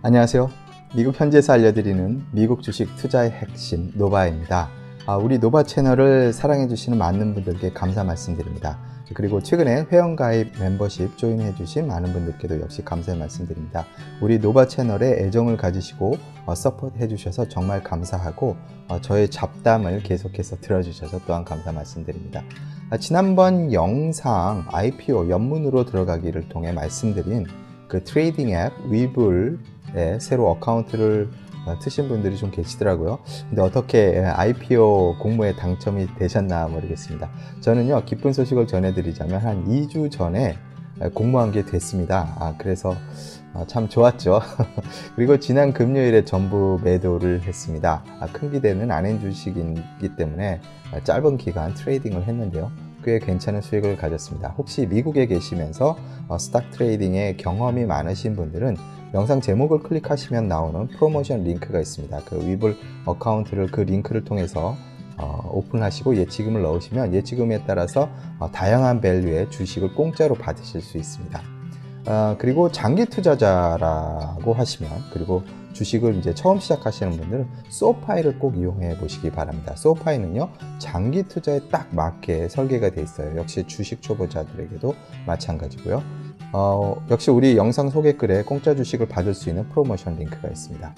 안녕하세요. 미국 현지에서 알려드리는 미국 주식 투자의 핵심 노바입니다. 우리 노바 채널을 사랑해주시는 많은 분들께 감사 말씀드립니다. 그리고 최근에 회원가입 멤버십 조인해주신 많은 분들께도 역시 감사의 말씀드립니다. 우리 노바 채널에 애정을 가지시고 서포트해주셔서 정말 감사하고 저의 잡담을 계속해서 들어주셔서 또한 감사 말씀드립니다. 지난번 영상 IPO 연문으로 들어가기를 통해 말씀드린 그 트레이딩 앱 위블에 새로 어카운트를 트신 분들이 좀 계시더라고요. 근데 어떻게 IPO 공모에 당첨이 되셨나 모르겠습니다. 저는요, 기쁜 소식을 전해드리자면 한 2주 전에 공모한 게 됐습니다. 그래서 참 좋았죠. 그리고 지난 금요일에 전부 매도를 했습니다. 큰 기대는 안 한 주식이기 때문에 짧은 기간 트레이딩을 했는데요. 꽤 괜찮은 수익을 가졌습니다. 혹시 미국에 계시면서 스탁 트레이딩에 경험이 많으신 분들은 영상 제목을 클릭하시면 나오는 프로모션 링크가 있습니다. 그 위블 어카운트를 그 링크를 통해서 오픈하시고 예치금을 넣으시면 예치금에 따라서 다양한 밸류의 주식을 공짜로 받으실 수 있습니다. 그리고 장기 투자자라고 하시면, 그리고 주식을 이제 처음 시작하시는 분들은 소파이를 꼭 이용해 보시기 바랍니다. 소파이는요, 장기 투자에 딱 맞게 설계가 되어 있어요. 역시 주식 초보자들에게도 마찬가지고요. 역시 우리 영상 소개글에 공짜 주식을 받을 수 있는 프로모션 링크가 있습니다.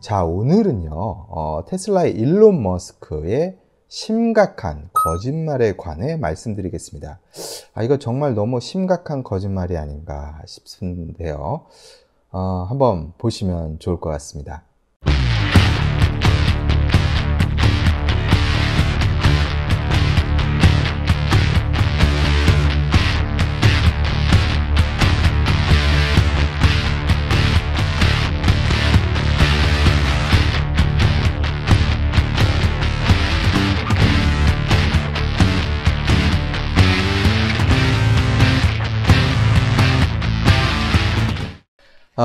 자, 오늘은요, 테슬라의 일론 머스크의 심각한 거짓말에 관해 말씀드리겠습니다. 이거 정말 너무 심각한 거짓말이 아닌가 싶은데요. 한번 보시면 좋을 것 같습니다.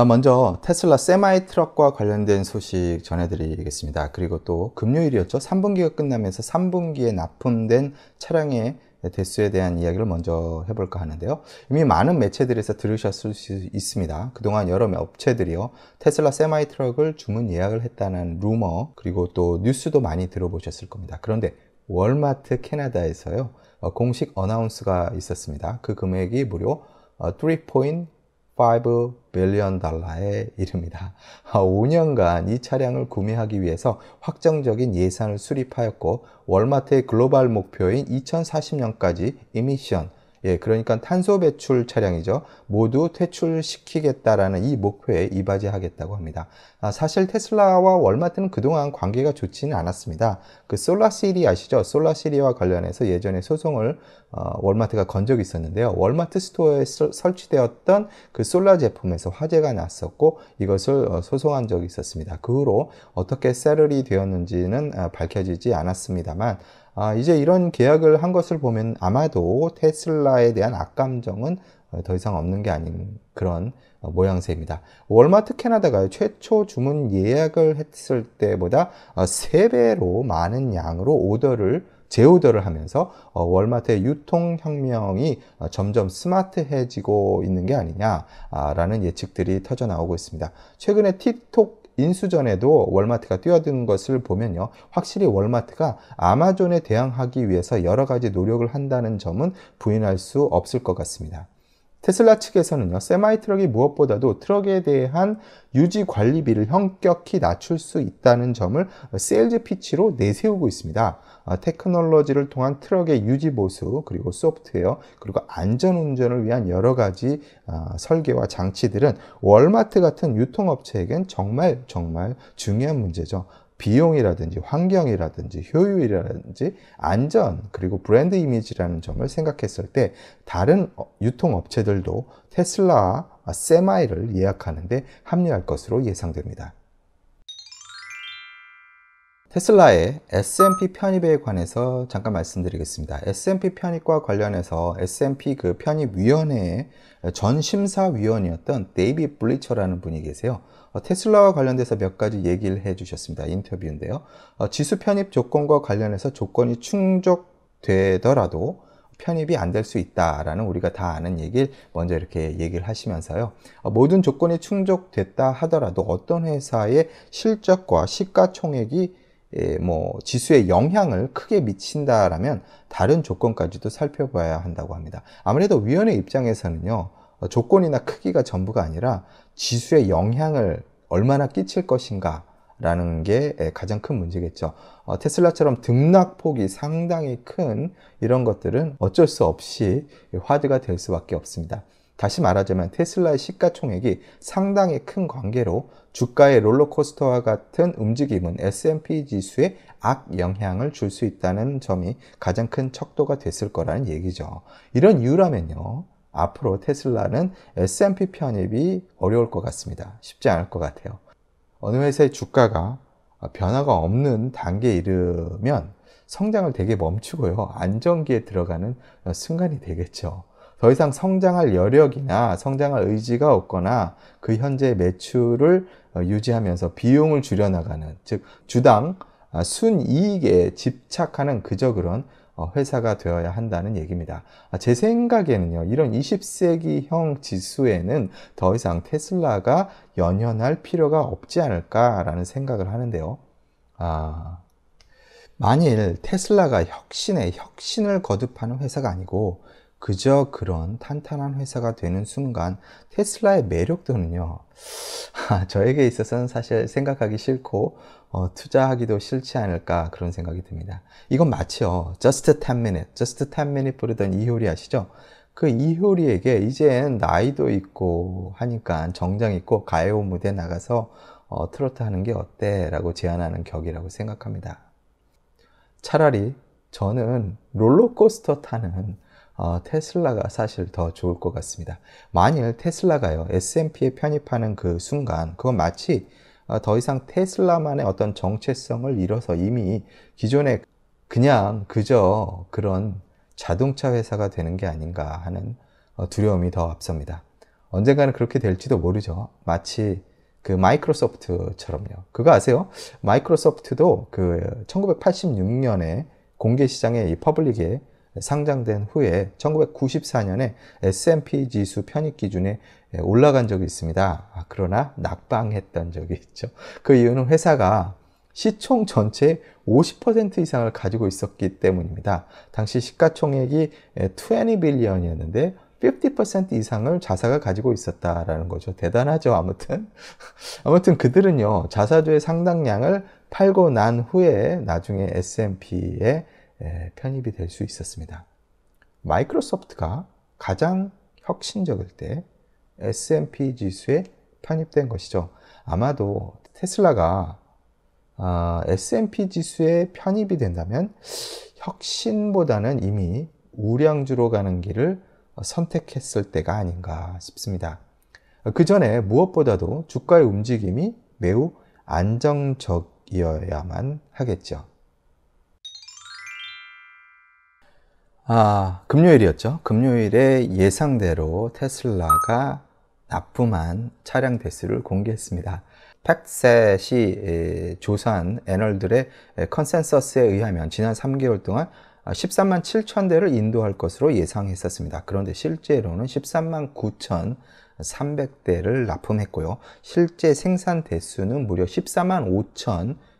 먼저 테슬라 세마이 트럭과 관련된 소식 전해드리겠습니다. 그리고 또 금요일이었죠. 3분기가 끝나면서 3분기에 납품된 차량의 대수에 대한 이야기를 먼저 해볼까 하는데요. 이미 많은 매체들에서 들으셨을 수 있습니다. 그동안 여러 업체들이요, 테슬라 세마이 트럭을 주문 예약을 했다는 루머, 그리고 또 뉴스도 많이 들어보셨을 겁니다. 그런데 월마트 캐나다에서요, 공식 어나운스가 있었습니다. 그 금액이 무려 3.5 빌리언 달러에 이릅니다. 5년간 이 차량을 구매하기 위해서 확정적인 예산을 수립하였고, 월마트의 글로벌 목표인 2040년까지 이미션, 그러니까 탄소 배출 차량이죠, 모두 퇴출시키겠다라는 이 목표에 이바지하겠다고 합니다. 사실 테슬라와 월마트는 그동안 관계가 좋지는 않았습니다. 그 솔라시리 아시죠? 솔라시리와 관련해서 예전에 소송을 월마트가 건 적이 있었는데요. 월마트 스토어에 설치되었던 그 솔라 제품에서 화재가 났었고, 이것을 소송한 적이 있었습니다. 그 후로 어떻게 세틀이 되었는지는 밝혀지지 않았습니다만, 이제 이런 계약을 한 것을 보면 아마도 테슬라에 대한 악감정은 더 이상 없는 게 아닌 그런 모양새입니다. 월마트 캐나다가 최초 주문 예약을 했을 때보다 3배로 많은 양으로 재오더를 하면서 월마트의 유통혁명이 점점 스마트해지고 있는 게 아니냐라는 예측들이 터져나오고 있습니다. 최근에 틱톡 인수전에도 월마트가 뛰어든 것을 보면요, 확실히 월마트가 아마존에 대항하기 위해서 여러 가지 노력을 한다는 점은 부인할 수 없을 것 같습니다. 테슬라 측에서는요, 세마이 트럭이 무엇보다도 트럭에 대한 유지 관리비를 현격히 낮출 수 있다는 점을 세일즈 피치로 내세우고 있습니다. 테크놀로지를 통한 트럭의 유지 보수, 그리고 소프트웨어, 그리고 안전운전을 위한 여러 가지 설계와 장치들은 월마트 같은 유통업체에겐 정말 중요한 문제죠. 비용이라든지 환경이라든지 효율이라든지 안전, 그리고 브랜드 이미지라는 점을 생각했을 때 다른 유통업체들도 테슬라 세마이를 예약하는데 합류할 것으로 예상됩니다. 테슬라의 S&P 편입에 관해서 잠깐 말씀드리겠습니다. S&P 편입과 관련해서 S&P 그 편입위원회의 전 심사위원이었던 데이비 블리처라는 분이 계세요. 테슬라와 관련돼서 몇 가지 얘기를 해주셨습니다. 인터뷰인데요. 지수 편입 조건과 관련해서 조건이 충족되더라도 편입이 안 될 수 있다라는 우리가 다 아는 얘기를 먼저 이렇게 얘기를 하시면서요. 모든 조건이 충족됐다 하더라도 어떤 회사의 실적과 시가총액이 지수에 영향을 크게 미친다라면 다른 조건까지도 살펴봐야 한다고 합니다. 아무래도 위원회 입장에서는요, 조건이나 크기가 전부가 아니라 지수에 영향을 얼마나 끼칠 것인가 라는 게 가장 큰 문제겠죠. 테슬라처럼 등락폭이 상당히 큰 이런 것들은 어쩔 수 없이 화두가 될 수밖에 없습니다. 다시 말하자면 테슬라의 시가총액이 상당히 큰 관계로 주가의 롤러코스터와 같은 움직임은 S&P 지수에 악영향을 줄 수 있다는 점이 가장 큰 척도가 됐을 거라는 얘기죠. 이런 이유라면요, 앞으로 테슬라는 S&P 편입이 어려울 것 같습니다. 쉽지 않을 것 같아요. 어느 회사의 주가가 변화가 없는 단계에 이르면 성장을 되게 멈추고요, 안정기에 들어가는 순간이 되겠죠. 더 이상 성장할 여력이나 성장할 의지가 없거나 그 현재 매출을 유지하면서 비용을 줄여나가는, 즉 주당 순이익에 집착하는 그저 그런 회사가 되어야 한다는 얘기입니다. 제 생각에는요, 이런 20세기형 지수에는 더 이상 테슬라가 연연할 필요가 없지 않을까라는 생각을 하는데요. 만일 테슬라가 혁신에 혁신을 거듭하는 회사가 아니고 그저 그런 탄탄한 회사가 되는 순간 테슬라의 매력도는요, 저에게 있어서는 사실 생각하기 싫고 투자하기도 싫지 않을까, 그런 생각이 듭니다. 이건 마치요, Just 10 Minutes, Just 10 Minutes 부르던 이효리 아시죠? 그 이효리에게 이젠 나이도 있고 하니까 정장 입고 가요 무대 나가서 트로트 하는 게 어때? 라고 제안하는 격이라고 생각합니다. 차라리 저는 롤러코스터 타는 테슬라가 사실 더 좋을 것 같습니다. 만일 테슬라가요, S&P에 편입하는 그 순간, 그건 마치 더 이상 테슬라만의 어떤 정체성을 잃어서 이미 기존에 그냥 그저 그런 자동차 회사가 되는 게 아닌가 하는 두려움이 더 앞섭니다. 언젠가는 그렇게 될지도 모르죠. 마치 그 마이크로소프트처럼요. 그거 아세요? 마이크로소프트도 그 1986년에 공개 시장에 이 퍼블릭에 상장된 후에 1994년에 S&P 지수 편입 기준에 올라간 적이 있습니다. 그러나 낙방했던 적이 있죠. 그 이유는 회사가 시총 전체의 50% 이상을 가지고 있었기 때문입니다. 당시 시가총액이 20 빌리언이었는데 50% 이상을 자사가 가지고 있었다라는 거죠. 대단하죠. 아무튼 그들은요, 자사주의 상당량을 팔고 난 후에 나중에 S&P에 편입이 될 수 있었습니다. 마이크로소프트가 가장 혁신적일 때 S&P 지수에 편입된 것이죠. 아마도 테슬라가 S&P 지수에 편입이 된다면 혁신보다는 이미 우량주로 가는 길을 선택했을 때가 아닌가 싶습니다. 그 전에 무엇보다도 주가의 움직임이 매우 안정적이어야만 하겠죠. 금요일이었죠. 금요일에 예상대로 테슬라가 납품한 차량 대수를 공개했습니다. 팩셋이 조사한 애널들의 컨센서스에 의하면 지난 3개월 동안 13만 7천 대를 인도할 것으로 예상했었습니다. 그런데 실제로는 13만 9,300대를 납품했고요. 실제 생산 대수는 무려 14만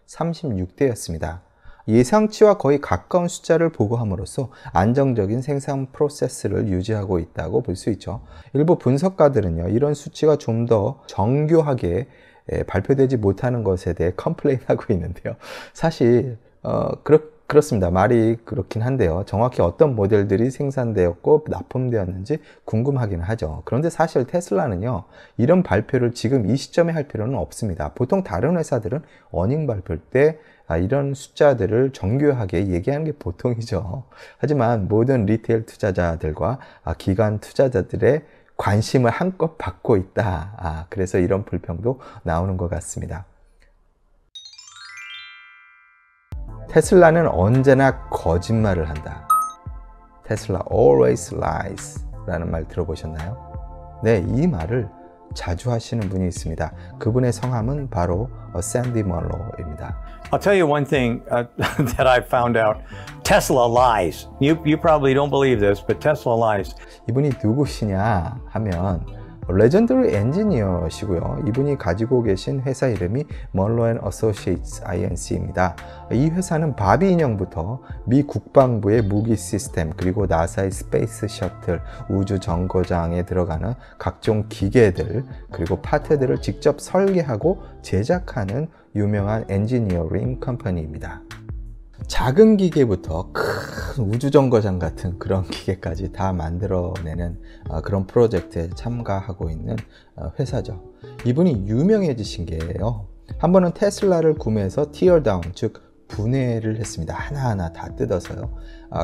5,036대였습니다. 예상치와 거의 가까운 숫자를 보고함으로써 안정적인 생산 프로세스를 유지하고 있다고 볼 수 있죠. 일부 분석가들은요, 이런 수치가 좀 더 정교하게 발표되지 못하는 것에 대해 컴플레인하고 있는데요. 사실 그렇습니다. 말이 그렇긴 한데요. 정확히 어떤 모델들이 생산되었고 납품되었는지 궁금하긴 하죠. 그런데 사실 테슬라는요, 이런 발표를 지금 이 시점에 할 필요는 없습니다. 보통 다른 회사들은 어닝 발표할 때 이런 숫자들을 정교하게 얘기하는 게 보통이죠. 하지만 모든 리테일 투자자들과 기관 투자자들의 관심을 한껏 받고 있다. 그래서 이런 불평도 나오는 것 같습니다. 테슬라는 언제나 거짓말을 한다. 테슬라 always lies 라는 말 들어보셨나요? 네, 이 말을 자주 하시는 분이 있습니다. 그분의 성함은 바로 샌디 멀로입니다. I'll tell you one thing that I found out. Tesla lies. You probably don't believe this, but Tesla lies. 이분이 누구시냐 하면 레전더리 엔지니어시고요. 이분이 가지고 계신 회사 이름이 멀로 앤 어소시에이츠 INC입니다. 이 회사는 바비 인형부터 미 국방부의 무기 시스템, 그리고 나사의 스페이스 셔틀, 우주 정거장에 들어가는 각종 기계들, 그리고 파트들을 직접 설계하고 제작하는 유명한 엔지니어링 컴퍼니입니다. 작은 기계부터 큰 우주정거장 같은 그런 기계까지 다 만들어내는 그런 프로젝트에 참가하고 있는 회사죠. 이분이 유명해지신 게요. 한 번은 테슬라를 구매해서 티어다운, 즉 분해를 했습니다. 하나하나 다 뜯어서요.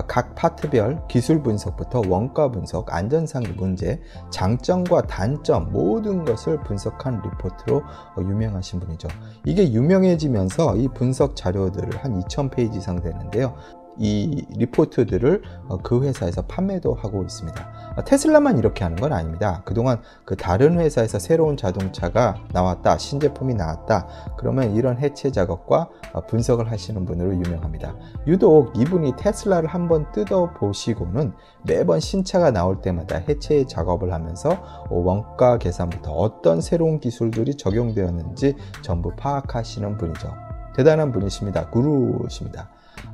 각 파트별 기술 분석부터 원가 분석, 안전상 문제, 장점과 단점 모든 것을 분석한 리포트로 유명하신 분이죠. 이게 유명해지면서 이 분석 자료들을 한 2000페이지 이상 되는데요. 이 리포트들을 그 회사에서 판매도 하고 있습니다. 테슬라만 이렇게 하는 건 아닙니다. 그동안 그 다른 회사에서 새로운 자동차가 나왔다, 신제품이 나왔다, 그러면 이런 해체 작업과 분석을 하시는 분으로 유명합니다. 유독 이분이 테슬라를 한번 뜯어보시고는 매번 신차가 나올 때마다 해체 작업을 하면서 원가 계산부터 어떤 새로운 기술들이 적용되었는지 전부 파악하시는 분이죠. 대단한 분이십니다. 구루십니다.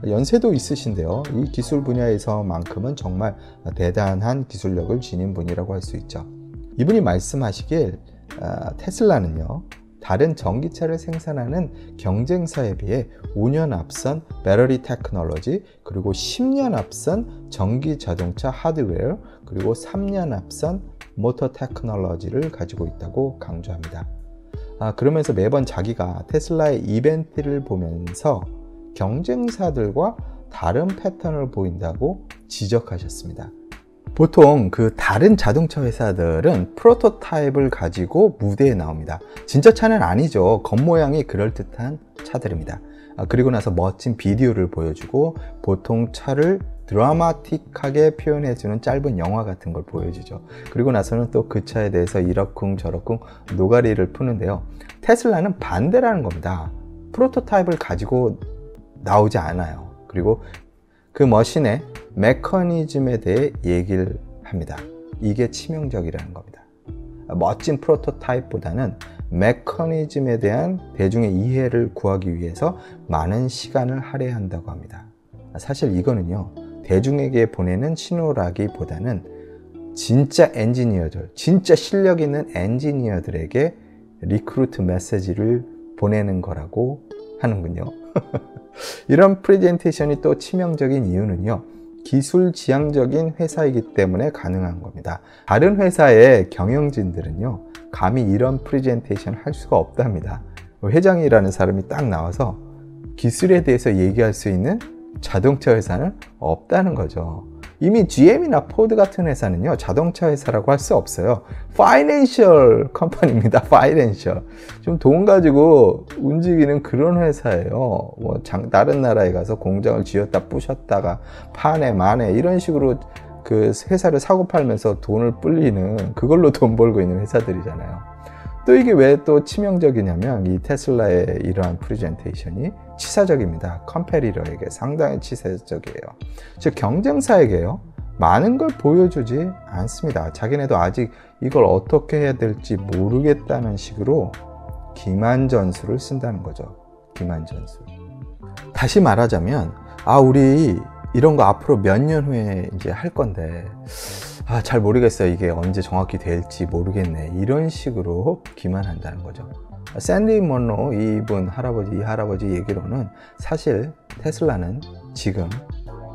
연세도 있으신데요. 이 기술 분야에서만큼은 정말 대단한 기술력을 지닌 분이라고 할 수 있죠. 이분이 말씀하시길 테슬라는요, 다른 전기차를 생산하는 경쟁사에 비해 5년 앞선 배터리 테크놀로지, 그리고 10년 앞선 전기 자동차 하드웨어, 그리고 3년 앞선 모터 테크놀로지를 가지고 있다고 강조합니다. 그러면서 매번 자기가 테슬라의 이벤트를 보면서 경쟁사들과 다른 패턴을 보인다고 지적하셨습니다. 보통 그 다른 자동차 회사들은 프로토타입을 가지고 무대에 나옵니다. 진짜 차는 아니죠. 겉모양이 그럴듯한 차들입니다. 그리고 나서 멋진 비디오를 보여주고 보통 차를 드라마틱하게 표현해주는 짧은 영화 같은 걸 보여주죠. 그리고 나서는 또 그 차에 대해서 이러쿵 저러쿵 노가리를 푸는데요. 테슬라는 반대라는 겁니다. 프로토타입을 가지고 나오지 않아요. 그리고 그 머신의 메커니즘에 대해 얘기를 합니다. 이게 치명적이라는 겁니다. 멋진 프로토타입보다는 메커니즘에 대한 대중의 이해를 구하기 위해서 많은 시간을 할애한다고 합니다. 사실 이거는요, 대중에게 보내는 신호라기보다는 진짜 엔지니어들, 진짜 실력 있는 엔지니어들에게 리크루트 메시지를 보내는 거라고 하는군요. 이런 프레젠테이션이 또 치명적인 이유는요, 기술 지향적인 회사이기 때문에 가능한 겁니다. 다른 회사의 경영진들은요, 감히 이런 프레젠테이션 할 수가 없답니다. 회장이라는 사람이 딱 나와서 기술에 대해서 얘기할 수 있는 자동차 회사는 없다는 거죠. 이미 GM이나 포드 같은 회사는요, 자동차 회사라고 할 수 없어요. 파이낸셜 컴퍼니입니다. 파이낸셜. 좀 돈 가지고 움직이는 그런 회사예요. 뭐 다른 나라에 가서 공장을 쥐었다 부셨다가 파네 마네 이런 식으로 그 회사를 사고 팔면서 돈을 불리는, 그걸로 돈 벌고 있는 회사들이잖아요. 또 이게 왜 또 치명적이냐면, 이 테슬라의 이러한 프레젠테이션이 치사적입니다. 컴페리터에게 상당히 치사적이에요. 즉 경쟁사에게요, 많은 걸 보여주지 않습니다. 자기네도 아직 이걸 어떻게 해야 될지 모르겠다는 식으로 기만전술을 쓴다는 거죠. 기만전술. 다시 말하자면, 우리 이런 거 앞으로 몇 년 후에 이제 할 건데 잘 모르겠어요. 이게 언제 정확히 될지 모르겠네. 이런 식으로 기만한다는 거죠. 샌디 멀로 이 할아버지 얘기로는 사실 테슬라는 지금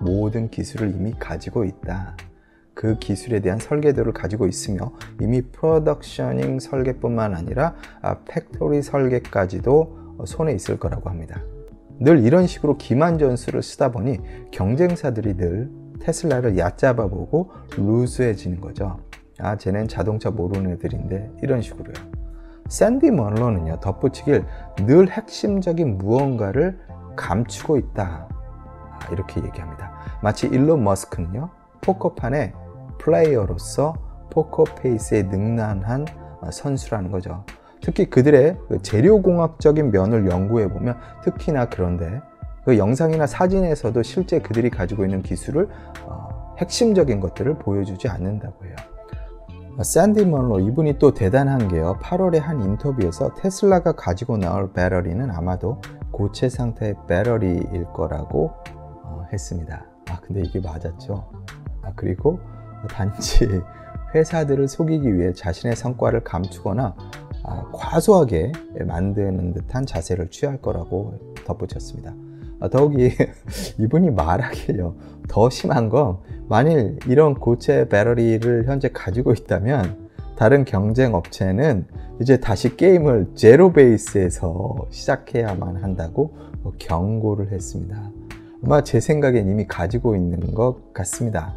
모든 기술을 이미 가지고 있다. 그 기술에 대한 설계도를 가지고 있으며 이미 프로덕셔닝 설계뿐만 아니라 팩토리 설계까지도 손에 있을 거라고 합니다. 늘 이런 식으로 기만전술을 쓰다 보니 경쟁사들이 늘 테슬라를 얕잡아 보고 루즈해지는 거죠. 쟤는 자동차 모르는 애들인데, 이런 식으로요. 샌디 멀로는요, 덧붙이길 늘 핵심적인 무언가를 감추고 있다, 이렇게 얘기합니다. 마치 일론 머스크는요, 포커판의 플레이어로서 포커페이스에 능란한 선수라는 거죠. 특히 그들의 재료공학적인 면을 연구해 보면 특히나 그런데 그 영상이나 사진에서도 실제 그들이 가지고 있는 기술을 핵심적인 것들을 보여주지 않는다고 해요. 샌디 먼로, 이분이 또 대단한 게요, 8월에 한 인터뷰에서 테슬라가 가지고 나올 배터리는 아마도 고체 상태의 배터리일 거라고 했습니다. 근데 이게 맞았죠. 그리고 단지 회사들을 속이기 위해 자신의 성과를 감추거나 과소하게 만드는 듯한 자세를 취할 거라고 덧붙였습니다. 더욱이 이분이 말하기요, 더 심한 건 만일 이런 고체 배터리를 현재 가지고 있다면 다른 경쟁 업체는 이제 다시 게임을 제로 베이스에서 시작해야만 한다고 경고를 했습니다. 아마 제 생각엔 이미 가지고 있는 것 같습니다.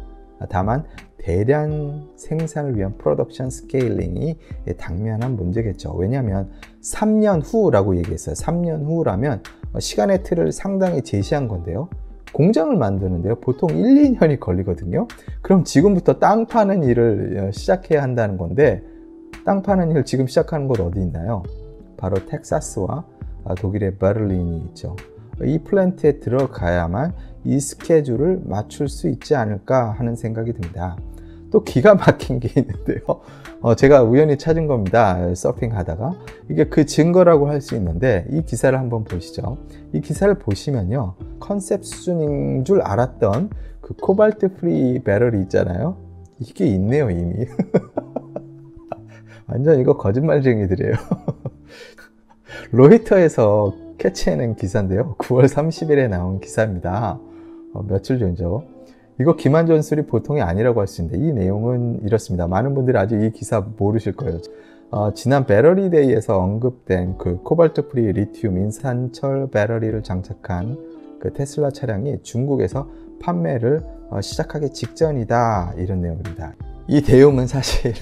다만 대량 생산을 위한 프로덕션 스케일링이 당면한 문제겠죠. 왜냐하면 3년 후라고 얘기했어요. 3년 후라면 시간의 틀을 상당히 제시한 건데요, 공장을 만드는데요 보통 1, 2년이 걸리거든요. 그럼 지금부터 땅 파는 일을 시작해야 한다는 건데, 땅 파는 일 지금 시작하는 곳 어디 있나요? 바로 텍사스와 독일의 베를린이 있죠. 이 플랜트에 들어가야만 이 스케줄을 맞출 수 있지 않을까 하는 생각이 듭니다. 또 기가 막힌 게 있는데요, 제가 우연히 찾은 겁니다. 서핑하다가. 이게 그 증거라고 할 수 있는데, 이 기사를 한번 보시죠. 이 기사를 보시면요, 컨셉 수준인 줄 알았던 그 코발트 프리 배터리 있잖아요, 이게 있네요 이미. 완전 이거 거짓말쟁이들이에요. 로이터에서 캐치해낸 기사인데요, 9월 30일에 나온 기사입니다. 며칠 전이죠. 이거 기만 전술이 보통이 아니라고 할 수 있는데, 이 내용은 이렇습니다. 많은 분들이 아직 이 기사 모르실 거예요. 지난 배터리 데이에서 언급된 그 코발트 프리 리튬 인산철 배터리를 장착한 그 테슬라 차량이 중국에서 판매를 시작하기 직전이다, 이런 내용입니다. 이 내용은 사실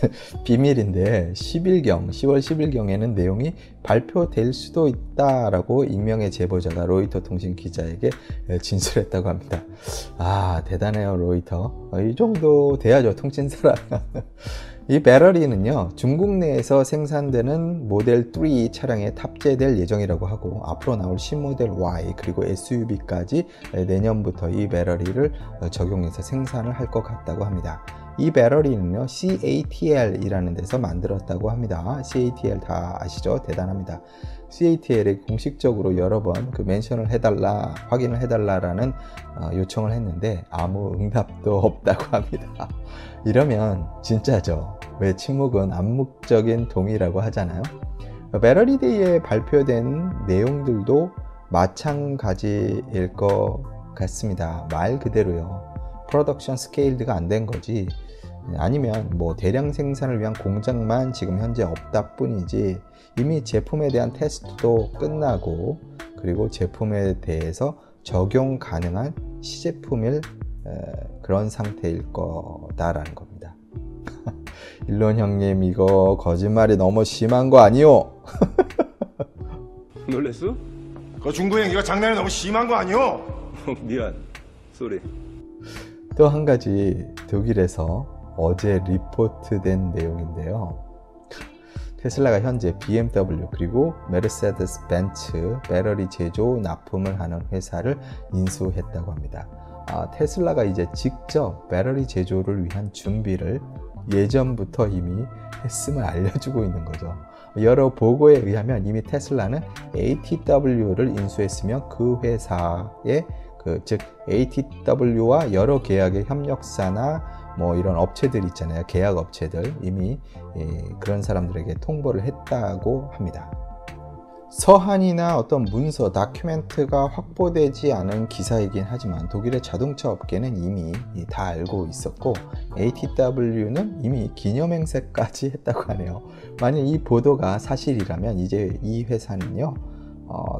비밀인데 10월 10일경에는 내용이 발표될 수도 있다라고 익명의 제보자가 로이터 통신 기자에게 진술했다고 합니다. 대단해요 로이터. 이 정도 돼야죠, 통신사라. 이 배터리는요, 중국 내에서 생산되는 모델 3 차량에 탑재될 예정이라고 하고, 앞으로 나올 신모델 Y 그리고 SUV까지 내년부터 이 배터리를 적용해서 생산을 할 것 같다고 합니다. 이 배터리는요, CATL이라는 데서 만들었다고 합니다. CATL 다 아시죠? 대단합니다. CATL에 공식적으로 여러 번 그 멘션을 해달라, 확인을 해달라라는 요청을 했는데 아무 응답도 없다고 합니다. 이러면 진짜죠. 왜 침묵은 암묵적인 동의라고 하잖아요. 배터리 데이에 발표된 내용들도 마찬가지일 것 같습니다. 말 그대로요, 프로덕션 스케일드가 안 된 거지, 아니면 뭐 대량 생산을 위한 공장만 지금 현재 없다 뿐이지, 이미 제품에 대한 테스트도 끝나고, 그리고 제품에 대해서 적용 가능한 시제품일 그런 상태일 거다라는 겁니다. 일론 형님, 이거 거짓말이 너무 심한 거 아니요? 놀랬어? 그 중구 형 이거 장난이 너무 심한 거 아니오? 미안. 쏘리. 또 한 가지 독일에서 어제 리포트된 내용인데요, 테슬라가 현재 BMW 그리고 메르세데스 벤츠 배터리 제조 납품을 하는 회사를 인수했다고 합니다. 테슬라가 이제 직접 배터리 제조를 위한 준비를 예전부터 이미 했음을 알려주고 있는 거죠. 여러 보고에 의하면 이미 테슬라는 ATW를 인수했으며 그 회사의 즉 ATW와 여러 계약의 협력사나 뭐 이런 업체들 있잖아요, 계약 업체들, 이미 그런 사람들에게 통보를 했다고 합니다. 서한이나 어떤 문서, 다큐멘트가 확보되지 않은 기사이긴 하지만 독일의 자동차 업계는 이미 다 알고 있었고, ATW는 이미 기념행사까지 했다고 하네요. 만약 이 보도가 사실이라면 이제 이 회사는요,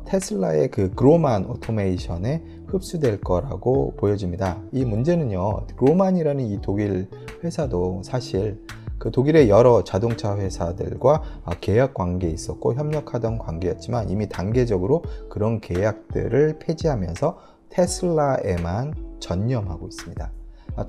테슬라의 그 그로만 오토메이션에 흡수될 거라고 보여집니다. 이 문제는요, 그로만이라는 이 독일 회사도 사실 그 독일의 여러 자동차 회사들과 계약 관계에 있었고 협력하던 관계였지만, 이미 단계적으로 그런 계약들을 폐지하면서 테슬라에만 전념하고 있습니다.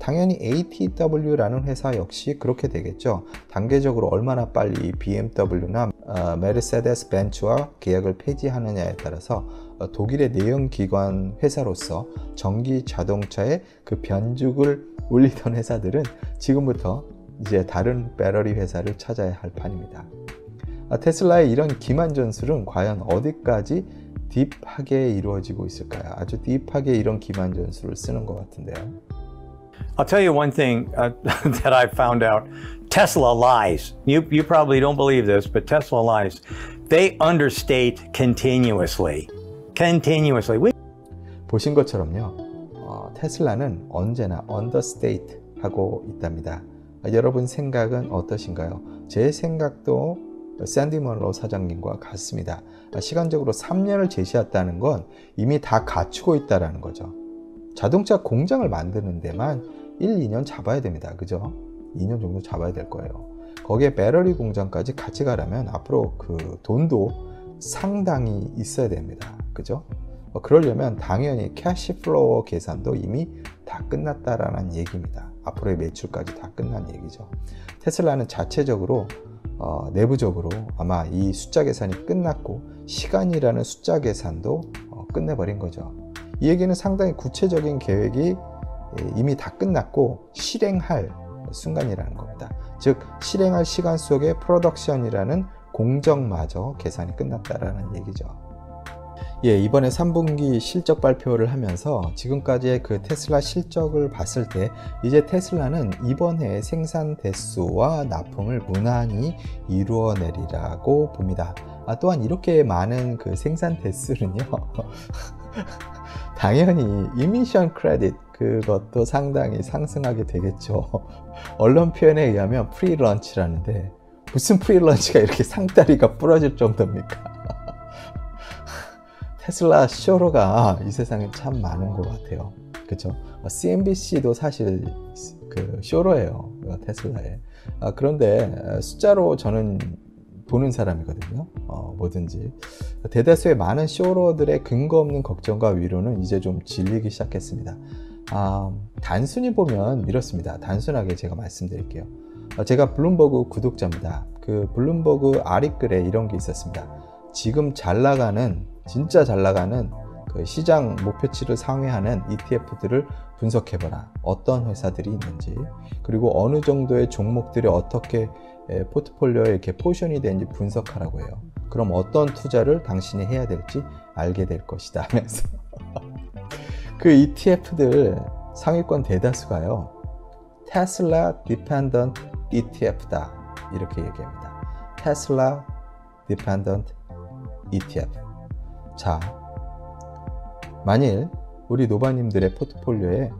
당연히 ATW라는 회사 역시 그렇게 되겠죠. 단계적으로 얼마나 빨리 BMW나 메르세데스 벤츠와 계약을 폐지하느냐에 따라서 독일의 내연기관 회사로서 전기 자동차의 그 변죽을 올리던 회사들은 지금부터 이제 다른 배터리 회사를 찾아야 할 판입니다. 테슬라의 이런 기만 전술은 과연 어디까지 딥하게 이루어지고 있을까요? 아주 딥하게 이런 기만 전술을 쓰는 것 같은데요. I'll tell you one thing that I found out. Tesla lies. You probably don't believe this, but Tesla lies. They understate continuously. Continuously. 보신 것처럼요. 테슬라는 언제나 understate 하고 있답니다. 여러분 생각은 어떠신가요? 제 생각도 샌디 먼로 사장님과 같습니다. 시간적으로 3년을 제시했다는 건 이미 다 갖추고 있다는 거죠. 자동차 공장을 만드는 데만 1, 2년 잡아야 됩니다. 그죠? 2년 정도 잡아야 될 거예요. 거기에 배터리 공장까지 같이 가려면 앞으로 그 돈도 상당히 있어야 됩니다. 그죠? 그러려면 당연히 캐시플로우 계산도 이미 다 끝났다라는 얘기입니다. 앞으로의 매출까지 다 끝난 얘기죠. 테슬라는 자체적으로 내부적으로 아마 이 숫자 계산이 끝났고 시간이라는 숫자 계산도 끝내버린 거죠. 이 얘기는 상당히 구체적인 계획이 이미 다 끝났고 실행할 순간이라는 겁니다. 즉 실행할 시간 속에 프로덕션이라는 공정마저 계산이 끝났다라는 얘기죠. 이번에 3분기 실적 발표를 하면서 지금까지의 그 테슬라 실적을 봤을 때 이제 테슬라는 이번 해 생산 대수와 납품을 무난히 이루어내리라고 봅니다. 또한 이렇게 많은 그 생산 대수는요 당연히 이미션 크레딧 그것도 상당히 상승하게 되겠죠. 언론 표현에 의하면 프리런치라는데 무슨 프리런치가 이렇게 상다리가 부러질 정도입니까? 테슬라 쇼로가 이 세상에 참 많은 것 같아요. 그렇죠? CNBC도 사실 그 쇼로예요. 테슬라에. 그런데 숫자로 저는 보는 사람이거든요. 뭐든지 대다수의 많은 쇼로들의 근거 없는 걱정과 위로는 이제 좀 질리기 시작했습니다. 단순히 보면 이렇습니다. 단순하게 제가 말씀드릴게요. 제가 블룸버그 구독자입니다. 그 블룸버그 아리글에 이런 게 있었습니다. 지금 잘 나가는 진짜 잘 나가는 그 시장 목표치를 상회하는 ETF들을 분석해봐라. 어떤 회사들이 있는지, 그리고 어느 정도의 종목들이 어떻게 포트폴리오에 이렇게 포션이 되는지 분석하라고 해요. 그럼 어떤 투자를 당신이 해야 될지 알게 될 것이다 하면서 그 ETF들 상위권 대다수가요 테슬라 디펜던트 ETF다 이렇게 얘기합니다. 테슬라 디펜던트 ETF. 자, 만일 우리 노바님들의 포트폴리오에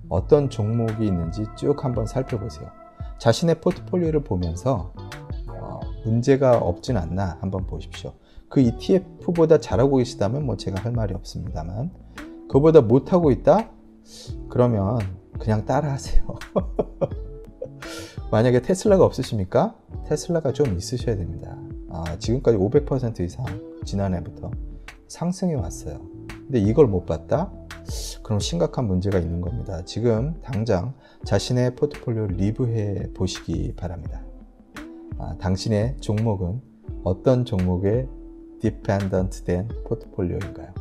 어떤 종목이 있는지 쭉 한번 살펴보세요. 자신의 포트폴리오를 보면서 문제가 없진 않나 한번 보십시오. 그 ETF보다 잘하고 계시다면 뭐 제가 할 말이 없습니다만 그거보다 못하고 있다? 그러면 그냥 따라 하세요. 만약에 테슬라가 없으십니까? 테슬라가 좀 있으셔야 됩니다. 지금까지 500% 이상 지난해부터 상승해 왔어요. 근데 이걸 못 봤다? 그럼 심각한 문제가 있는 겁니다. 지금 당장 자신의 포트폴리오를 리뷰해 보시기 바랍니다. 당신의 종목은 어떤 종목에 디펜던트 된 포트폴리오인가요?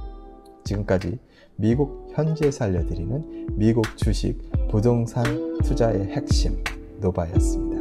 지금까지 미국 현지에서 알려드리는 미국 주식 부동산 투자의 핵심 노바였습니다.